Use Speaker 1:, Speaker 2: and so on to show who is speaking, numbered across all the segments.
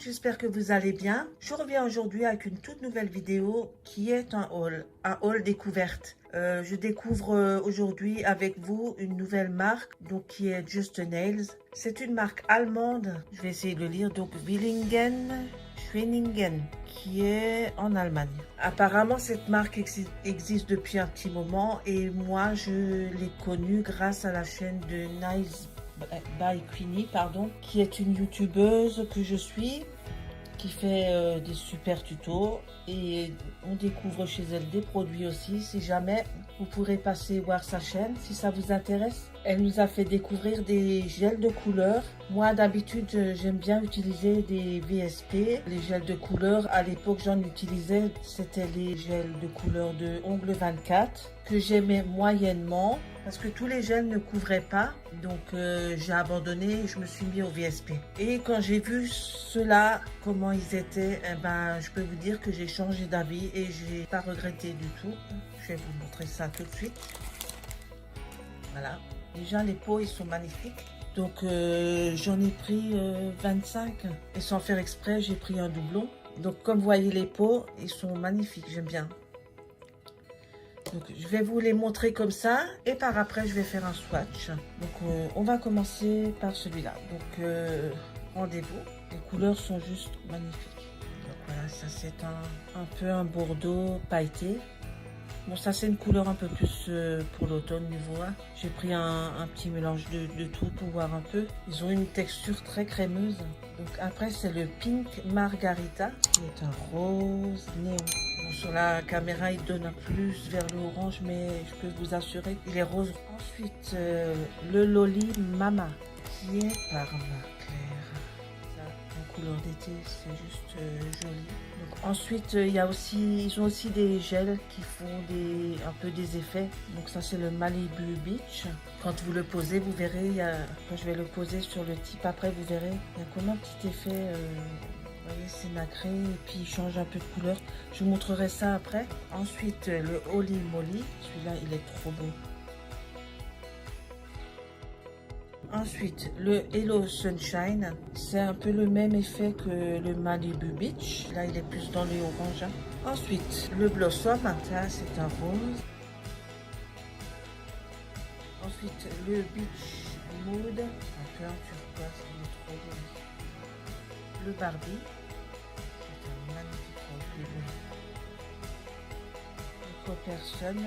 Speaker 1: j'espère que vous allez bien. Je reviens aujourd'hui avec une toute nouvelle vidéo qui est un haul découverte. Je découvre aujourd'hui avec vous une nouvelle marque donc qui est Just Nails. C'est une marque allemande, je vais essayer de le lire, donc Schwenningen, qui est en Allemagne. Apparemment, cette marque existe depuis un petit moment et moi, je l'ai connue grâce à la chaîne de Nice by Queenie, qui est une youtubeuse que je suis, qui fait des super tutos et on découvre chez elle des produits aussi. Si jamais vous pourrez passer voir sa chaîne si ça vous intéresse. Elle nous a fait découvrir des gels de couleur. Moi d'habitude j'aime bien utiliser des VSP. Les gels de couleur, à l'époque j'en utilisais, c'était les gels de couleur de Ongle 24 que j'aimais moyennement parce que tous les gels ne couvraient pas. Donc j'ai abandonné et je me suis mis au VSP. Et quand j'ai vu cela, comment ils étaient, eh ben, je peux vous dire que j'ai changé d'avis et j'ai pas regretté du tout. Je vais vous montrer ça tout de suite. Voilà. Déjà les pots ils sont magnifiques. Donc j'en ai pris 25 et sans faire exprès j'ai pris un doublon. Donc comme vous voyez les pots ils sont magnifiques, j'aime bien. Donc je vais vous les montrer comme ça et par après je vais faire un swatch. Donc on va commencer par celui-là. Donc rendez-vous. Les couleurs sont juste magnifiques. Donc voilà, ça c'est un peu un bordeaux pailleté. Bon, ça c'est une couleur un peu plus pour l'automne niveau 1. J'ai pris un petit mélange de tout pour voir un peu. Ils ont une texture très crémeuse. Donc après c'est le Pink Margarita qui est un rose néon. Bon, sur la caméra il donne un plus vers le orange mais je peux vous assurer il est rose. Ensuite le Loli Mama qui est Parma clair. Ça, en couleur d'été c'est juste joli. Ensuite, ils ont aussi des gels qui font un peu des effets. Donc ça, c'est le Malibu Beach. Quand vous le posez, vous verrez, quand je vais le poser sur le type, après, vous verrez, il y a comme un petit effet, vous voyez, c'est nacré et puis il change un peu de couleur. Je vous montrerai ça après. Ensuite, le Holy Moly. Celui-là, il est trop beau. Ensuite, le Hello Sunshine, c'est un peu le même effet que le Malibu Beach. Là, il est plus dans les oranges. Ensuite, le Blossom, ça c'est un rose. Ensuite, le Beach Mood, un peu en turquoise, il est trop joli. Le Barbie, c'est un magnifique rose. Le Copperson,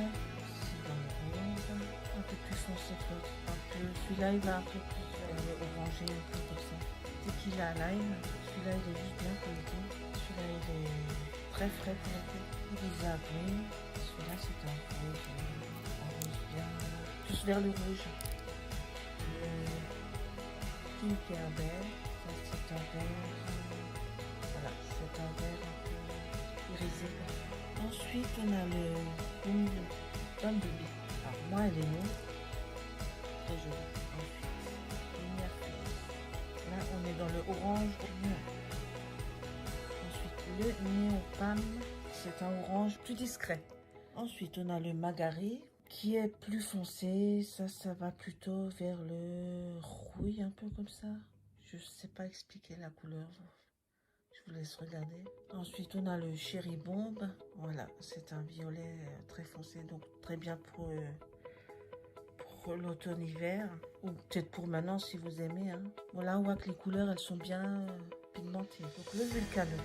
Speaker 1: c'est dans le rose, un peu plus foncé que l'autre. Celui-là il va un peu plus orangé, un peu comme ça. Tequila lime, celui-là il est juste bien collecté. Celui-là il est très frais pour le coup. Elisa Green, celui-là c'est un rose bien, plus vers le rouge. Le Tinkerbell, ça c'est un vert, voilà, c'est un vert un peu irisé. Ensuite on a le Bumblebee. Alors moi elle est longue. Très joli. Ensuite, là on est dans le orange néon. Ensuite le néon pomme, c'est un orange plus discret. Ensuite on a le Magari qui est plus foncé, ça va plutôt vers le rouille un peu comme ça. Je sais pas expliquer la couleur, je vous laisse regarder. Ensuite on a le Cherry Bomb, voilà c'est un violet très foncé donc très bien pour l'automne-hiver, ou peut-être pour maintenant si vous aimez. Voilà, on voit que les couleurs elles sont bien pigmentées. Donc le Vulcano.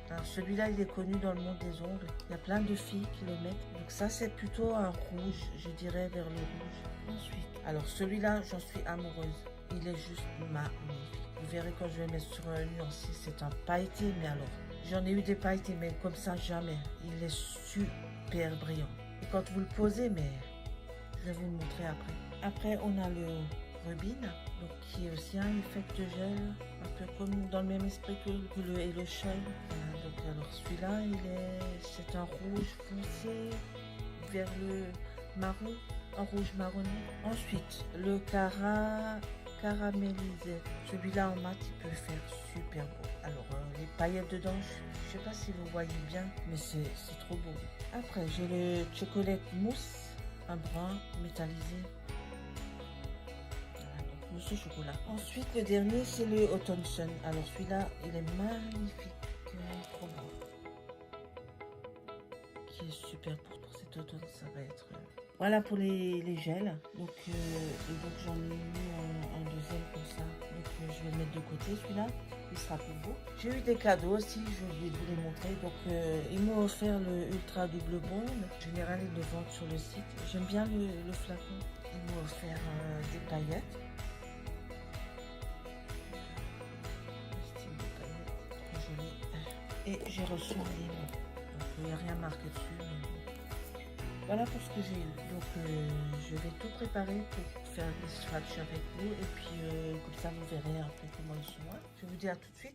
Speaker 1: Alors celui-là il est connu dans le monde des ongles. Il y a plein de filles qui le mettent. Donc ça c'est plutôt un rouge, je dirais vers le rouge. Ensuite, alors celui-là j'en suis amoureuse. Il est juste magnifique. Vous verrez quand je vais mettre sur un nuancier, c'est un pailleté, mais alors j'en ai eu des pailletés, mais comme ça jamais. Il est super brillant. Et quand vous le posez, mais je vais vous le montrer après. Après, on a le Rubin, donc qui est aussi un effet de gel, un peu comme dans le même esprit que le Hello Shine. Donc alors celui-là, c'est un rouge foncé vers le marron, un rouge marronné. Ensuite, le caramélisé. Celui-là en mat, il peut faire super beau. Alors les paillettes dedans, je sais pas si vous voyez bien, mais c'est trop beau. Après, j'ai le chocolate mousse. Un brun métallisé. Voilà, donc mousse au chocolat. Ensuite, le dernier, c'est le Autumn Sun. Alors celui-là, il est magnifique, trop beau. Qui est super pour cet automne, ça va être... Voilà pour les gels. Donc, j'en ai eu un deuxième comme ça. Donc je vais le mettre de côté celui-là. Il sera pour vous. J'ai eu des cadeaux aussi, je vais vous les montrer. Donc ils m'ont offert le Ultra Double Bond. En général, ils le vendent sur le site. J'aime bien le flacon. Ils m'ont offert des paillettes. Style de paillettes, trop joli. Et j'ai reçu un livre. Donc il n'y a rien marqué dessus. Mais... Voilà pour ce que j'ai eu. Donc je vais tout préparer pour faire des swatchs avec vous. Et puis comme ça vous verrez un peu comment ils sont. Je vous dis à tout de suite.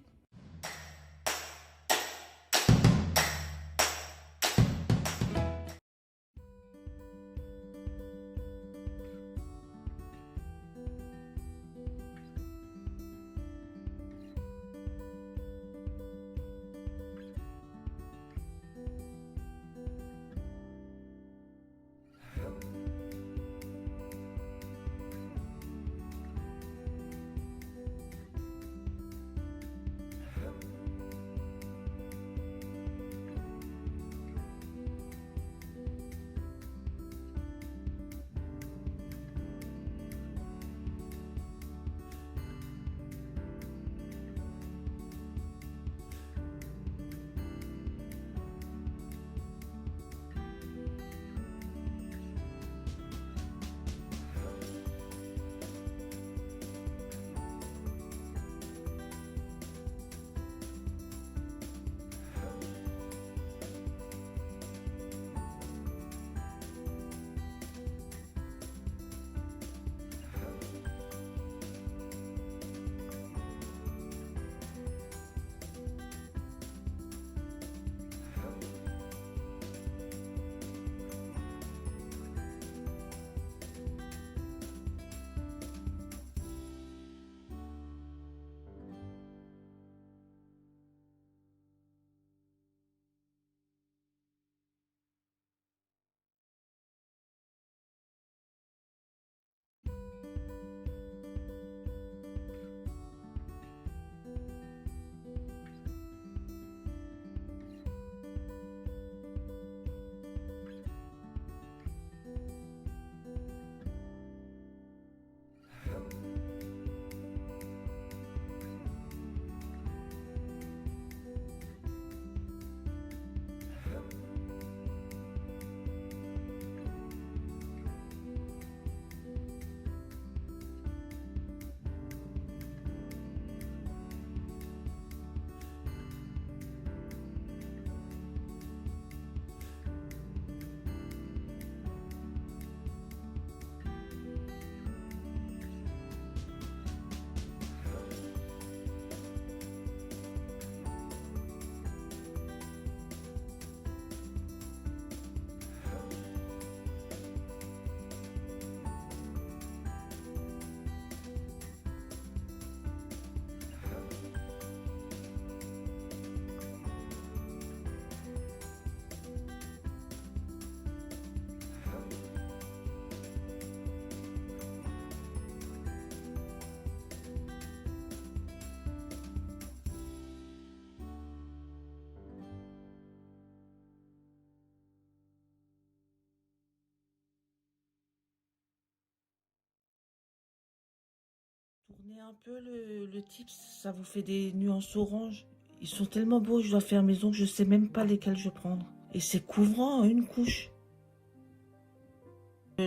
Speaker 1: Tournez un peu le tips, ça vous fait des nuances orange. Ils sont tellement beaux, je dois faire maison que je sais même pas lesquels je vais prendre. Et c'est couvrant, une couche.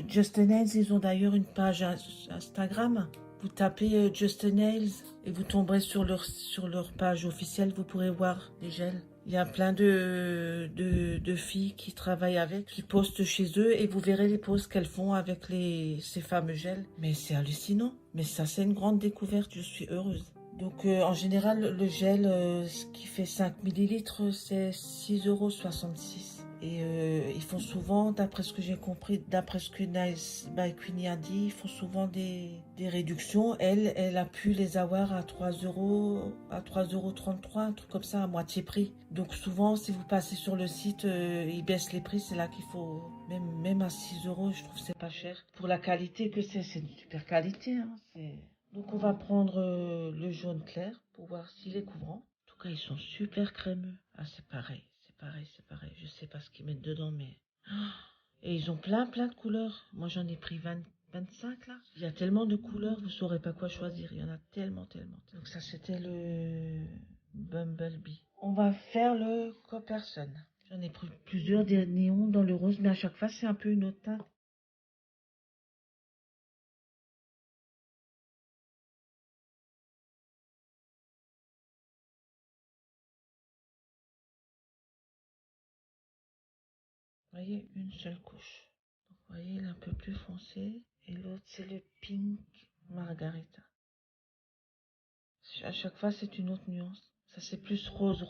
Speaker 1: Just Nails, ils ont d'ailleurs une page Instagram. Vous tapez Just Nails et vous tomberez sur leur page officielle, vous pourrez voir les gels. Il y a plein de filles qui travaillent avec, qui postent chez eux et vous verrez les posts qu'elles font avec ces fameux gels. Mais c'est hallucinant. Mais ça, c'est une grande découverte. Je suis heureuse. Donc, en général, le gel qui fait 5 millilitres, c'est 6,66 €. Et ils font souvent, d'après ce que j'ai compris, d'après ce que Nice by Queenie a dit, ils font souvent des réductions. Elle a pu les avoir à 3 €, à 3,33 €, un truc comme ça, à moitié prix. Donc souvent, si vous passez sur le site, ils baissent les prix. C'est là qu'il faut, même à 6 €, je trouve que c'est pas cher. Pour la qualité que c'est une super qualité. Hein, Donc on va prendre le jaune clair pour voir s'il est couvrant. En tout cas, ils sont super crémeux. Ah, c'est pareil, c'est pareil, c'est pareil. Je sais pas ce qu'ils mettent dedans, mais... Et ils ont plein de couleurs. Moi, j'en ai pris 25 là. Il y a tellement de couleurs, vous saurez pas quoi choisir. Il y en a tellement. Donc ça, c'était le Bumblebee. On va faire le Copperson. J'en ai pris plusieurs des néons dans le rose, mais à chaque fois, c'est un peu une autre teinte. Vous voyez, une seule couche. Donc, vous voyez, il est un peu plus foncé. Et l'autre, c'est le Pink Margarita. À chaque fois, c'est une autre nuance. Ça, c'est plus rose.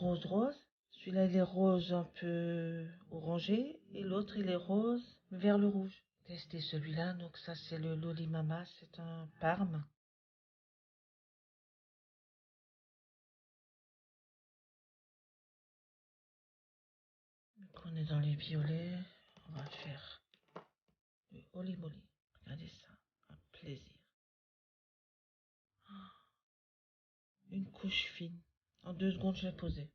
Speaker 1: Celui-là, il est rose un peu orangé. Et l'autre, il est rose vers le rouge. Testez celui-là. Donc, ça, c'est le Loli Mama. C'est un Parme. Donc, on est dans les violets. On va faire le Holy Moly. Regardez ça. Un plaisir. Une couche fine. En 2 secondes, je l'ai posé.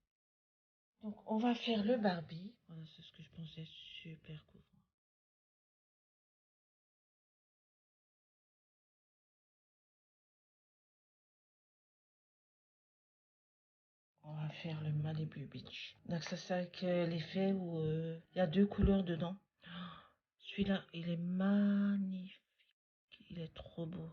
Speaker 1: Donc, on va faire le Barbie. Voilà, c'est ce que je pensais. Super cool. On va faire le Malibu Beach. Donc ça c'est avec l'effet où il y a 2 couleurs dedans. Celui-là, il est magnifique. Il est trop beau.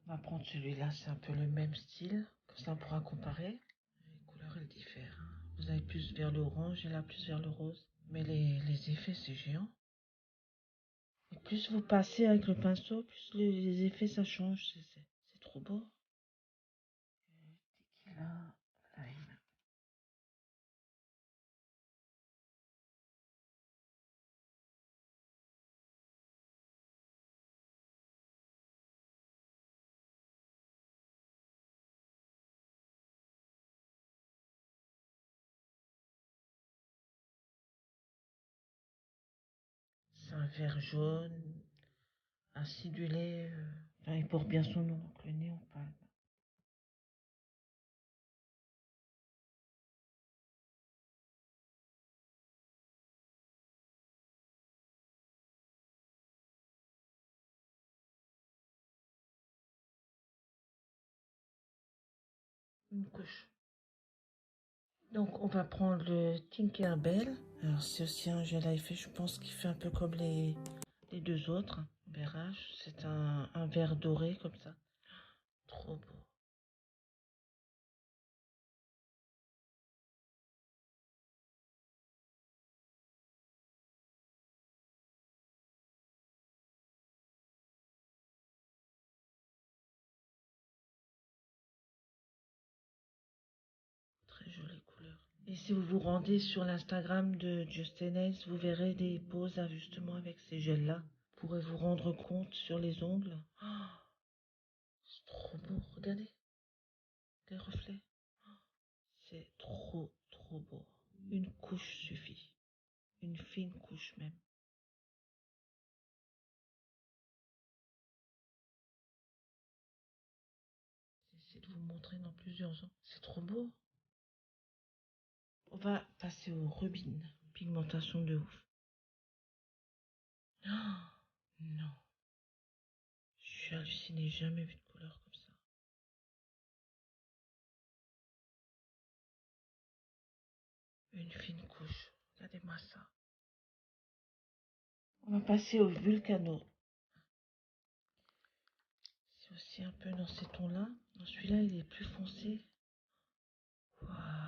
Speaker 1: On va prendre celui-là, c'est un peu le même style. Comme ça on pourra comparer. Les couleurs elles diffèrent. Vous avez plus vers le orange et là plus vers le rose. Mais les effets c'est géant. Et plus vous passez avec le pinceau, plus les effets ça change. C'est trop beau. Tequila Lime. C'est un vert jaune, acidulé. Enfin, il porte bien son nom, donc le néon pâle. Une couche. Donc on va prendre le Tinkerbell. Alors c'est aussi un gel à effet, je pense qu'il fait un peu comme les deux autres. BRH, c'est un vert doré comme ça. Trop beau. Très jolie couleur. Et si vous vous rendez sur l'Instagram de Justin Ace, vous verrez des poses justement avec ces gels-là. Vous pourrez vous rendre compte sur les ongles. Oh, c'est trop beau, regardez les reflets. C'est trop beau. Une couche suffit. Une fine couche même. J'essaie de vous montrer dans plusieurs ans. C'est trop beau. On va passer au rubin. Pigmentation de ouf. Oh, non. Je suis hallucinée. Jamais vu de couleur comme ça. Une fine couche. Regardez-moi ça. On va passer au Vulcano. C'est aussi un peu dans ces tons-là. Celui-là, il est plus foncé. Waouh.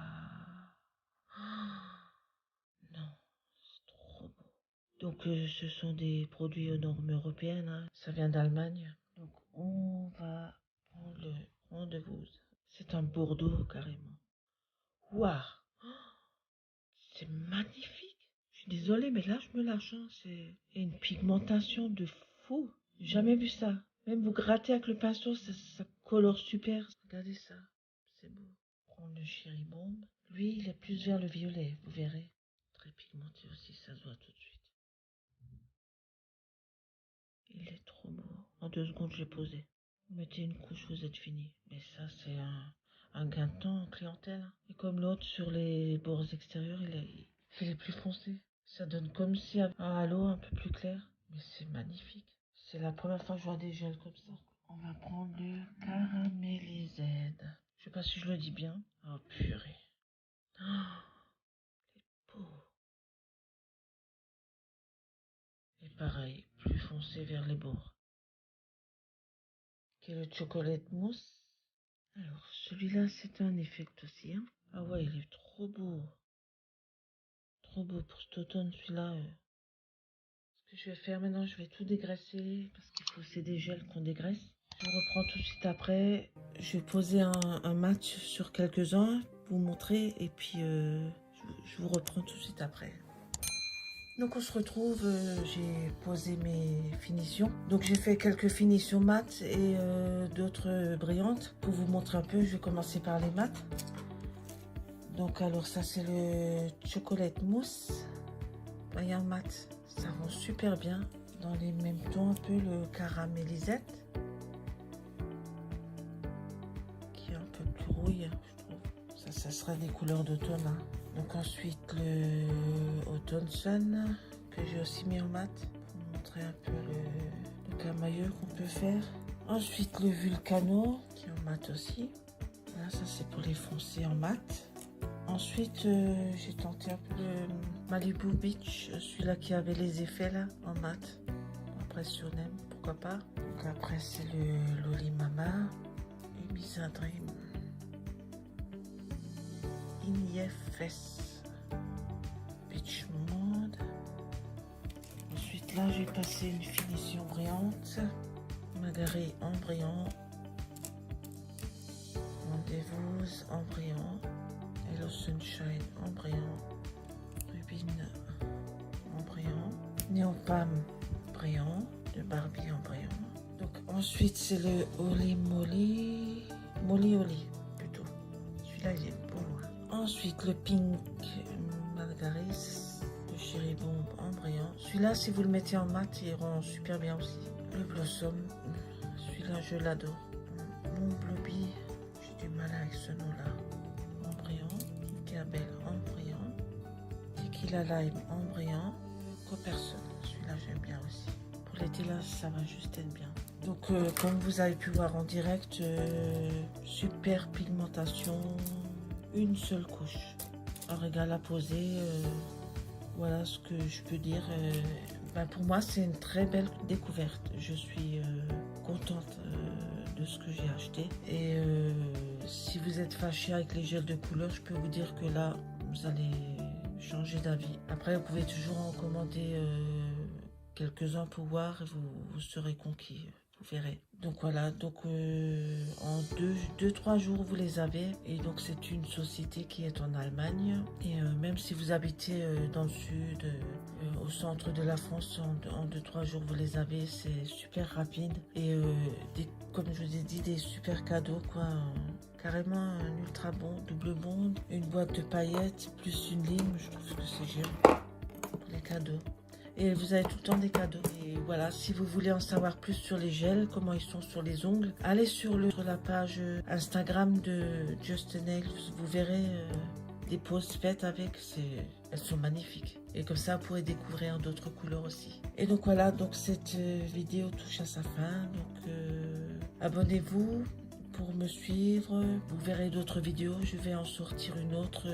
Speaker 1: Non, c'est trop beau. Donc, ce sont des produits aux normes européennes. Hein. Ça vient d'Allemagne. Donc, on va prendre le rendez-vous. C'est un Bordeaux, carrément. Waouh. C'est magnifique. Je suis désolée, mais là, je me lâche. Hein. C'est une pigmentation de fou. J'ai jamais vu ça. Même vous grattez avec le pinceau, ça colore super. Regardez ça. C'est beau. prendre le Cherry Bomb. Lui, il est plus vers le violet, vous verrez. Très pigmenté aussi, ça se voit tout de suite. Il est trop beau. En 2 secondes, je l'ai posé. Vous mettez une couche, vous êtes fini. Mais ça, c'est un gain de temps en clientèle. Et comme l'autre, sur les bords extérieurs, il est plus foncé. Ça donne comme si un halo un peu plus clair. Mais c'est magnifique. C'est la première fois que je vois des gels comme ça. On va prendre le caramélisé. Je sais pas si je le dis bien. Oh purée. Oh, il est beau. Et pareil, plus foncé vers les bords. Qui est le chocolate mousse. Alors, celui-là, c'est un effect aussi. Hein. Ah ouais, il est trop beau. Trop beau pour cet automne, celui-là. Ce que je vais faire maintenant, je vais tout dégraisser. Parce qu'il faut, c'est des gels qu'on dégraisse. Je vous reprends tout de suite après. Je vais poser un match sur quelques-uns pour vous montrer. Et puis, je vous reprends tout de suite après. Donc on se retrouve, j'ai posé mes finitions. Donc j'ai fait quelques finitions mates et d'autres brillantes. Pour vous montrer un peu, je vais commencer par les mates. Donc alors ça c'est le chocolate mousse. Voyez en mat, ça rend super bien. Dans les mêmes tons un peu le caramélisette. Qui est un peu plus rouille, je trouve. Ça sera des couleurs d'automne. Hein. Donc ensuite le Autumn Sun que j'ai aussi mis en mat pour vous montrer un peu le camailleux qu'on peut faire. Ensuite le Vulcano qui est en mat aussi. Là ça c'est pour les foncés en mat. Ensuite j'ai tenté un peu le Malibu Beach, celui-là qui avait les effets là en mat. Après si on aime, pourquoi pas. Donc après c'est le Lolimama et Ibiza Dream. IFS Beach Mode. Ensuite là j'ai passé une finition brillante, Magaré en brillant, Rendez-vous en brillant, Hello Sunshine en brillant, Rubine en brillant, Neon Palm brillant, de Barbie en brillant. Donc ensuite c'est le Oli Oli plutôt. Celui-là il est beau. Ensuite le Pink Margaris, le Cherry Bomb en brillant. Celui-là, si vous le mettez en mat, il rend super bien aussi. Le Blossom, celui-là je l'adore. Mon Blobby, j'ai du mal avec ce nom-là. En brillant. Tinkerbell en brillant. Tequila Lime en brillant. Coperson, celui-là j'aime bien aussi. Pour l'été là, ça va juste être bien. Donc comme vous avez pu voir en direct, super pigmentation. Une seule couche, un régal à poser, voilà ce que je peux dire. Pour moi c'est une très belle découverte, je suis contente de ce que j'ai acheté. Et si vous êtes fâché avec les gels de couleur, je peux vous dire que là vous allez changer d'avis. Après vous pouvez toujours en commander quelques-uns pour voir et vous serez conquis. Vous verrez. Donc voilà, donc en 2-3 jours vous les avez. Et donc c'est une société qui est en Allemagne. Et même si vous habitez dans le sud, au centre de la France, en 2-3 jours vous les avez. C'est super rapide. Et comme je vous ai dit, des super cadeaux quoi. Carrément un ultra bon, double bon. Une boîte de paillettes plus une lime. Je trouve que c'est génial pour les cadeaux. Et vous avez tout le temps des cadeaux. Et voilà, si vous voulez en savoir plus sur les gels, comment ils sont sur les ongles, allez sur la page Instagram de Just Nails. Vous verrez des poses faites avec. Elles sont magnifiques. Et comme ça, vous pourrez découvrir d'autres couleurs aussi. Et donc voilà, donc cette vidéo touche à sa fin. Donc abonnez-vous pour me suivre. Vous verrez d'autres vidéos. Je vais en sortir une autre.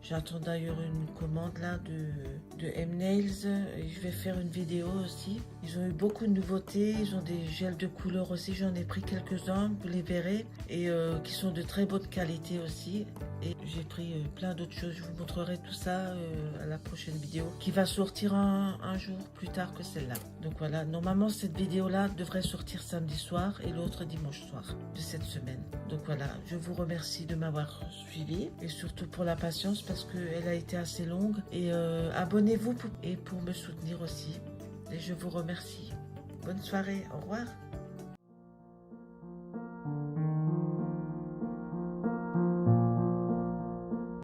Speaker 1: J'attends d'ailleurs une commande là de M-Nails. Et je vais faire une vidéo aussi. Ils ont eu beaucoup de nouveautés. Ils ont des gels de couleur aussi. J'en ai pris quelques-uns. Vous les verrez. Et qui sont de très bonne qualité aussi. Et j'ai pris plein d'autres choses. Je vous montrerai tout ça à la prochaine vidéo. Qui va sortir un jour plus tard que celle-là. Donc voilà. Normalement cette vidéo là devrait sortir samedi soir. Et l'autre dimanche soir de cette semaine. Donc voilà, je vous remercie de m'avoir suivi et surtout pour la patience parce qu'elle a été assez longue. Et abonnez-vous pour me soutenir aussi. Et je vous remercie. Bonne soirée, au revoir.